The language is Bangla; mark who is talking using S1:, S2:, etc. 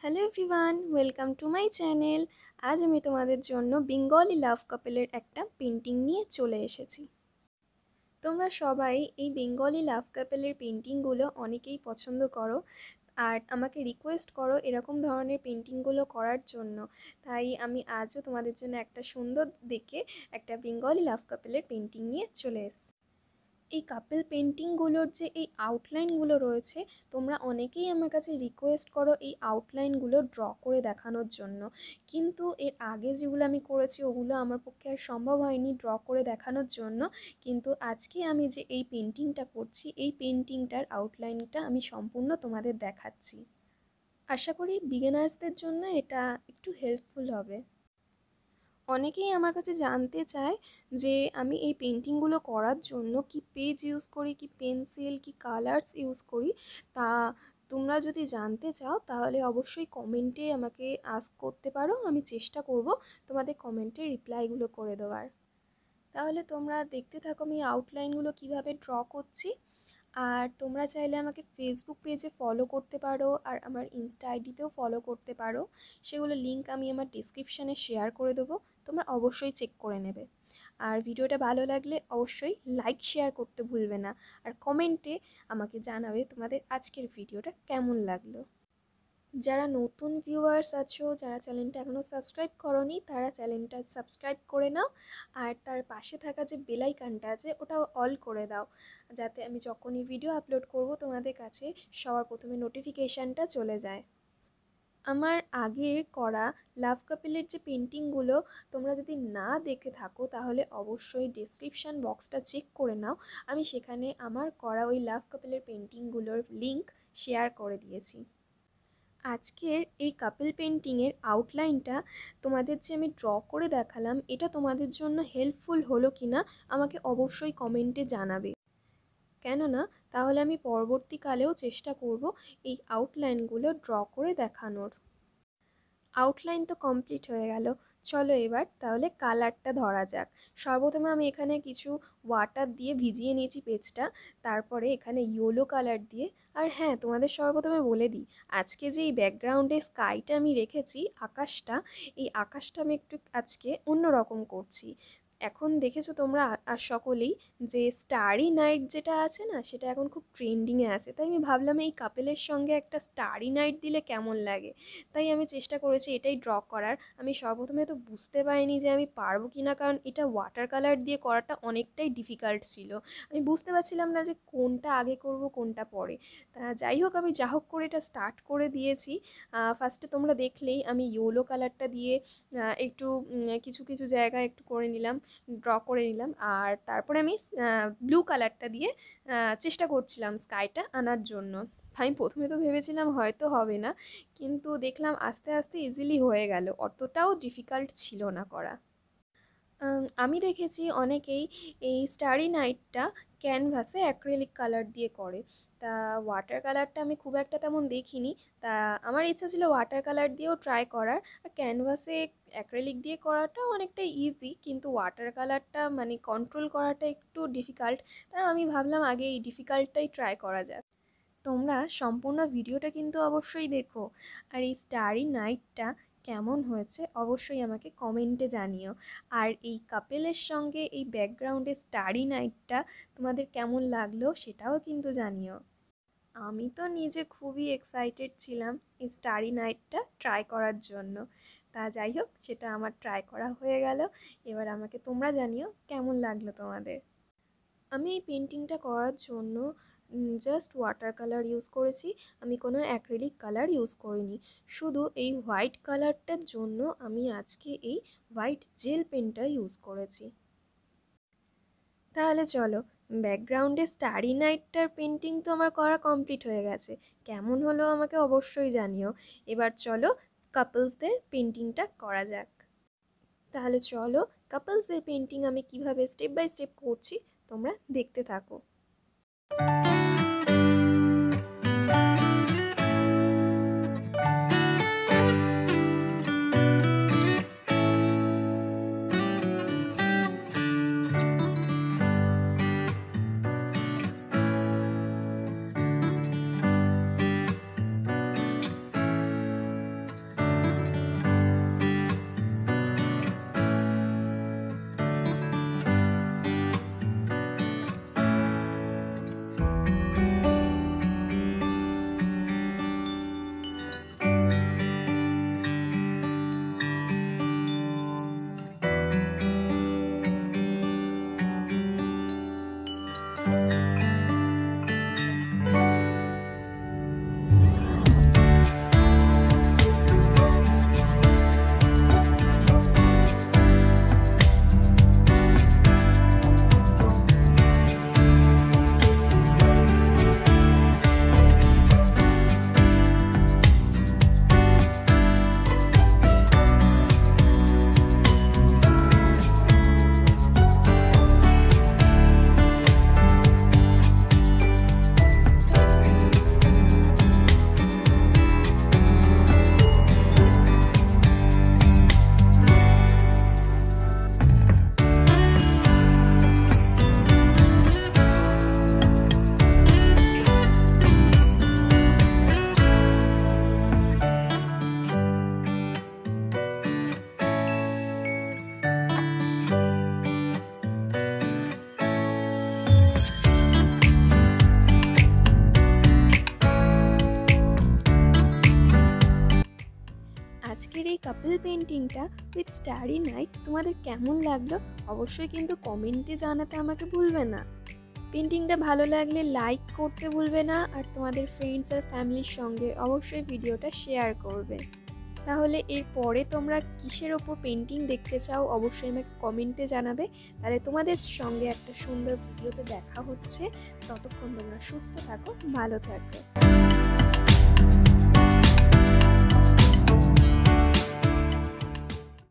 S1: Hello everyone, welcome to my channel. আজ আমি তোমাদের জন্য বেঙ্গলি লাভ কাপেলের একটা পেন্টিং নিয়ে চলে এসেছি। তোমরা সবাই এই বেঙ্গলি লাভ কাপেলের পেন্টিংগুলো অনেকেই পছন্দ করো আর আমাকে রিকোয়েস্ট করো এরকম ধরনের পেন্টিংগুলো করার জন্য। তাই আমি আজও তোমাদের জন্য একটা সুন্দর দেখে একটা বেঙ্গলি লাভ কাপেলের পেন্টিং নিয়ে চলে এসেছি। এই কাপল পেন্টিংগুলোর যে এই আউটলাইনগুলো রয়েছে, তোমরা অনেকেই আমার কাছে রিকোয়েস্ট করো এই আউটলাইনগুলো ড্র করে দেখানোর জন্য, কিন্তু এর আগে যেগুলো আমি করেছি ওগুলো আমার পক্ষে আর সম্ভব হয়নি ড্র করে দেখানোর জন্য। কিন্তু আজকে আমি যে এই পেন্টিংটা করছি, এই পেন্টিংটার আউটলাইনটা আমি সম্পূর্ণ তোমাদের দেখাচ্ছি। আশা করি বিগিনার্সদের জন্য এটা একটু হেল্পফুল হবে। অনেকেই আমার কাছে জানতে চায় যে আমি এই পেন্টিংগুলো করার জন্য কি পেজ ইউজ করি, কি পেন্সিল, কি কালার্স ইউজ করি। তা তোমরা যদি জানতে চাও তাহলে অবশ্যই কমেন্টে আমাকে আস্ক করতে পারো, আমি চেষ্টা করব তোমাদের কমেন্টে রিপ্লাইগুলো করে দেওয়ার। তাহলে তোমরা দেখতে থাকো আমি আউটলাইনগুলো কিভাবে ড্র করছি। আর তোমরা চাইলে আমাকে ফেসবুক পেজে ফলো করতে পারো আর আমার ইনস্টা আইডিতেও ফলো করতে পারো, সেগুলো লিঙ্ক আমি আমার ডিসক্রিপশানে শেয়ার করে দেবো, তোমরা অবশ্যই চেক করে নেবে। আর ভিডিওটা ভালো লাগলে অবশ্যই লাইক শেয়ার করতে ভুলবে না, আর কমেন্টে আমাকে জানাবে তোমাদের আজকের ভিডিওটা কেমন লাগলো। যারা নতুন ভিউয়ার্স আছো, যারা চ্যানেলটা এখনও সাবস্ক্রাইব করোনি, তারা চ্যানেলটা সাবস্ক্রাইব করে নাও আর তার পাশে থাকা যে বেল আইকনটা আছে ওটাও অল করে দাও, যাতে আমি যখনই ভিডিও আপলোড করব তোমাদের কাছে সবার প্রথমে নোটিফিকেশানটা চলে যায়। আমার আগের করা লাভ কাপেলের যে পেন্টিংগুলো তোমরা যদি না দেখে থাকো তাহলে অবশ্যই ডেসক্রিপশান বক্সটা চেক করে নাও, আমি সেখানে আমার করা ওই লাভ কাপেলের পেন্টিংগুলোর লিঙ্ক শেয়ার করে দিয়েছি। আজকের এই কাপল পেন্টিংয়ের আউটলাইনটা তোমাদের যে আমি ড্র করে দেখালাম, এটা তোমাদের জন্য হেল্পফুল হলো কি না আমাকে অবশ্যই কমেন্টে জানাবে, কেননা তাহলে আমি পরবর্তীকালেও চেষ্টা করব এই আউটলাইনগুলো ড্র করে দেখানোর। আউটলাইন তো কমপ্লিট হয়ে গেল, চলো এবার তাহলে কালারটা ধরা যাক। সর্বপ্রথমে আমি এখানে কিছু ওয়াটার দিয়ে ভিজিয়ে নিয়েছি পেজটা, তারপরে এখানে ইয়েলো কালার দিয়ে। আর হ্যাঁ, তোমাদের সর্বপ্রথমে বলে দিই, আজকে যে এই ব্যাকগ্রাউন্ডে স্কাইটা আমি রেখেছি, আকাশটা, এই আকাশটা আমি একটু আজকে অন্য রকম করছি। এখন দেখেছো তোমরা আর সকলেই যে স্টারি নাইট যেটা আছে না, সেটা এখন খুব ট্রেন্ডিংয়ে আছে, তাই আমি ভাবলাম এই কাপেলের সঙ্গে একটা স্টারি নাইট দিলে কেমন লাগে। তাই আমি চেষ্টা করেছি এটাই ড্র করার। আমি সর্বপ্রথমে তো বুঝতে পারিনি যে আমি পারবো কি না, কারণ এটা ওয়াটার কালার দিয়ে করাটা অনেকটাই ডিফিকাল্ট ছিল। আমি বুঝতে পারছিলাম না যে কোনটা আগে করব কোনটা পরে। তা যাই হোক, আমি যা হোক করে এটা স্টার্ট করে দিয়েছি। ফার্স্টে তোমরা দেখলেই আমি ইয়েলো কালারটা দিয়ে একটু কিছু কিছু জায়গায় একটু করে নিলাম, ড্র করে নিলাম। আর তারপরে আমি ব্লু কালারটা দিয়ে চেষ্টা করছিলাম স্কাইটা আনার জন্য। আমি প্রথমে তো ভেবেছিলাম হয়তো হবে না, কিন্তু দেখলাম আস্তে আস্তে ইজিলি হয়ে গেল, অতটাও ডিফিকাল্ট ছিল না করা। আমি দেখেছি অনেকেই এই স্টারি নাইটটা ক্যানভাসে অ্যাক্রিলিক কালার দিয়ে করে। তা ওয়াটার কালারটা আমি খুব একটা তেমন দেখিনি, তা আমার ইচ্ছা ছিল ওয়াটার কালার দিয়েও ট্রাই করার। আর ক্যানভাসে অ্যাক্রিলিক দিয়ে করাটা অনেকটা ইজি, কিন্তু ওয়াটার কালারটা মানে কন্ট্রোল করাটা একটু ডিফিকাল্ট। তা আমি ভাবলাম আগে এই ডিফিকাল্টটাই ট্রাই করা যাক। তোমরা সম্পূর্ণ ভিডিওটা কিন্তু অবশ্যই দেখো, আর এই স্টারি নাইটটা কেমন হয়েছে অবশ্যই আমাকে কমেন্টে জানিও। আর এই কাপেলের সঙ্গে এই ব্যাকগ্রাউন্ডে স্টারি নাইটটা তোমাদের কেমন লাগলো সেটাও কিন্তু জানিও। আমি তো নিজে খুবই এক্সাইটেড ছিলাম এই স্টারি নাইটটা ট্রাই করার জন্য। তা যাই হোক, সেটা আমার ট্রাই করা হয়ে গেল। এবার আমাকে তোমরা জানিও কেমন লাগলো তোমাদের। আমি এই পেন্টিংটা করার জন্য জাস্ট ওয়াটার কালার ইউজ করেছি, আমি কোনো অ্যাক্রিলিক কালার ইউজ করিনি। শুধু এই হোয়াইট কালারটার জন্য আমি আজকে এই হোয়াইট জেল পেনটা ইউজ করেছি। তাহলে চলো, ব্যাকগ্রাউন্ডে স্টারি নাইটটার পেন্টিং তো আমার করা কমপ্লিট হয়ে গেছে, কেমন হলো আমাকে অবশ্যই জানিও। এবার চলো কাপলসদের পেন্টিংটা করা যাক। তাহলে চলো কাপলসদের পেন্টিং আমি কিভাবে স্টেপ বাই স্টেপ করছি তোমরা দেখতে থাকো। আজকের এই কাপল পেন্টিংটা উইথ স্টারি নাইট তোমাদের কেমন লাগলো অবশ্যই কিন্তু কমেন্টে জানাতে আমাকে ভুলবে না। পেন্টিংটা ভালো লাগলে লাইক করতে ভুলবে না, আর তোমাদের ফ্রেন্ডস আর ফ্যামিলির সঙ্গে অবশ্যই ভিডিওটা শেয়ার করবে। তাহলে এরপরে তোমরা কিসের ওপর পেন্টিং দেখতে চাও অবশ্যই আমাকে কমেন্টে জানাবে। তাহলে তোমাদের সঙ্গে একটা সুন্দর ভিডিওতে দেখা হচ্ছে। ততক্ষণ তোমরা সুস্থ থাকো, ভালো থাকো।